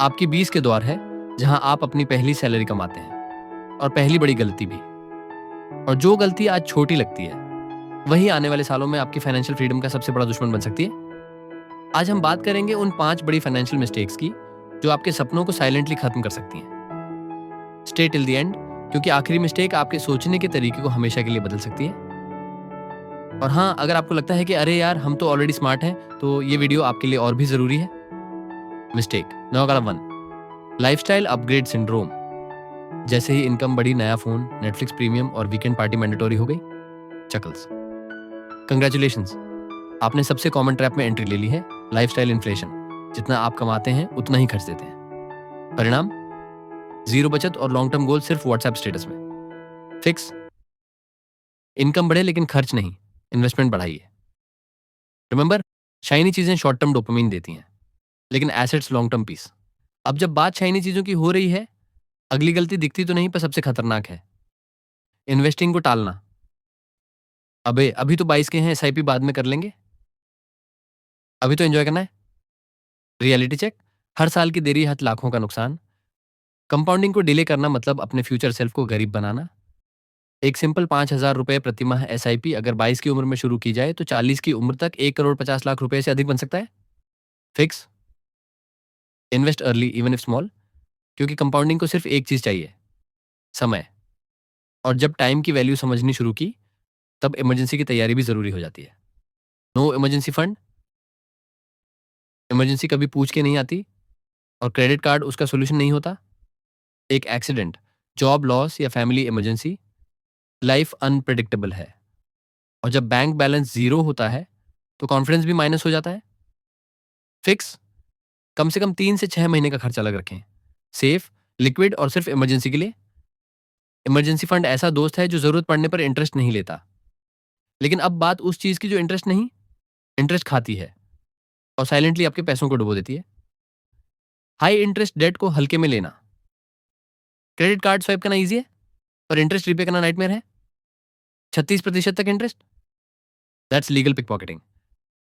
आपकी 20 के दौर है जहां आप अपनी पहली सैलरी कमाते हैं, और पहली बड़ी गलती भी। और जो गलती आज छोटी लगती है वही आने वाले सालों में आपकी फाइनेंशियल फ्रीडम का सबसे बड़ा दुश्मन बन सकती है। आज हम बात करेंगे उन 5 बड़ी फाइनेंशियल मिस्टेक्स की जो आपके सपनों को साइलेंटली खत्म कर सकती हैं। स्टे टिल द एंड, क्योंकि आखिरी मिस्टेक आपके सोचने के तरीके को हमेशा के लिए बदल सकती है। और हाँ, अगर आपको लगता है कि अरे यार हम तो ऑलरेडी स्मार्ट हैं, तो ये वीडियो आपके लिए और भी जरूरी है। Mistake number 1, lifestyle upgrade syndrome. जैसे ही इनकम बढ़ी, नया फोन, नेटफ्लिक्स प्रीमियम और वीकेंड पार्टी मैंडेटोरी हो गई। चकल्स। कंग्रेचुलेशंस, आपने सबसे कॉमन ट्रैप में एंट्री ले ली है, लाइफस्टाइल इन्फ्लेशन। जितना आप कमाते हैं उतना ही खर्च देते हैं। परिणाम, जीरो बचत और लॉन्ग टर्म गोल सिर्फ व्हाट्सएप स्टेटस में। फिक्स, इनकम बढ़े लेकिन खर्च नहीं, इन्वेस्टमेंट बढ़ाइए। रिमेंबर, शाइनी चीजें शॉर्ट टर्म डोपामिन देती हैं, लेकिन एसेट्स लॉन्ग टर्म पीस। अब जब बात शाइनी चीजों की हो रही है, अगली गलती दिखती तो नहीं पर सबसे खतरनाक है, इन्वेस्टिंग को टालना। अबे अभी तो 22 के हैं, एसआईपी बाद में कर लेंगे, अभी तो एंजॉय करना है। रियलिटी चेक, हर साल की देरी हद लाखों का नुकसान। कंपाउंडिंग को डिले करना मतलब अपने फ्यूचर सेल्फ को गरीब बनाना। एक सिंपल 5,000 रुपए प्रति माह एसआईपी अगर 22 की उम्र में शुरू की जाए तो 40 की उम्र तक 1,50,00,000 रुपए से अधिक बन सकता है। Fix, invest early even if small, क्योंकि कंपाउंडिंग को सिर्फ एक चीज चाहिए, समय। और जब टाइम की वैल्यू समझनी शुरू की, तब इमरजेंसी की तैयारी भी जरूरी हो जाती है। नो इमरजेंसी फंड, इमरजेंसी कभी पूछ के नहीं आती, और क्रेडिट कार्ड उसका सोल्यूशन नहीं होता। एक एक्सीडेंट, जॉब लॉस या फैमिली इमरजेंसी, लाइफ अनप्रेडिक्टेबल है। और जब बैंक बैलेंस जीरो होता है तो कॉन्फिडेंस भी माइनस हो जाता है। फिक्स, कम से कम 3 से 6 महीने का खर्चा अलग रखें, सेफ, लिक्विड और सिर्फ इमरजेंसी के लिए। इमरजेंसी फंड ऐसा दोस्त है जो जरूरत पड़ने पर इंटरेस्ट नहीं लेता। लेकिन अब बात उस चीज की जो इंटरेस्ट खाती है और साइलेंटली आपके पैसों को डुबो देती है। हाई इंटरेस्ट डेट को हल्के में लेना। क्रेडिट कार्ड स्वाइप करना ईजी है, पर इंटरेस्ट रीपे करना नाइटमेयर है। 36% तक interest, that's legal pickpocketing.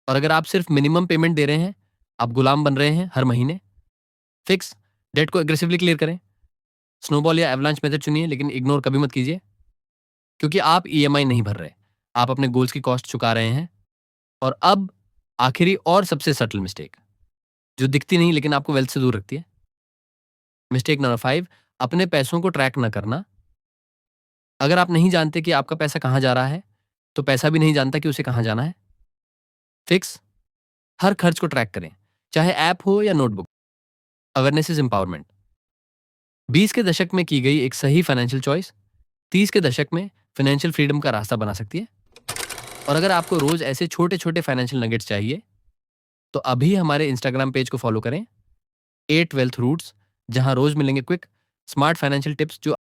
और अगर आप सिर्फ मिनिमम पेमेंट दे रहे हैं, आप गुलाम बन रहे हैं हर महीने। फिक्स, डेट को एग्रेसिवली क्लियर करें। स्नोबॉल या एवलांच मेथड चुनिए, लेकिन इग्नोर कभी मत कीजिए, क्योंकि आप ईएमआई नहीं भर रहे, आप अपने गोल्स की कॉस्ट चुका रहे हैं। और अब आखिरी और सबसे सटल मिस्टेक, जो दिखती नहीं लेकिन आपको वेल्थ से दूर रखती है। मिस्टेक नंबर 5, अपने पैसों को ट्रैक न करना। अगर आप नहीं जानते कि आपका पैसा कहाँ जा रहा है, तो पैसा भी नहीं जानता कि उसे कहाँ जाना है। फिक्स, हर खर्च को ट्रैक करें, चाहे ऐप हो या नोटबुक। Awareness is empowerment. 20 के दशक में की गई एक सही फाइनेंशियल चॉइस 30 के दशक में फाइनेंशियल फ्रीडम का रास्ता बना सकती है। और अगर आपको रोज ऐसे छोटे छोटे फाइनेंशियल नगेट्स चाहिए, तो अभी हमारे इंस्टाग्राम पेज को फॉलो करें, 8 वेल्थ रूट्स, जहां रोज मिलेंगे क्विक स्मार्ट फाइनेंशियल टिप्स जो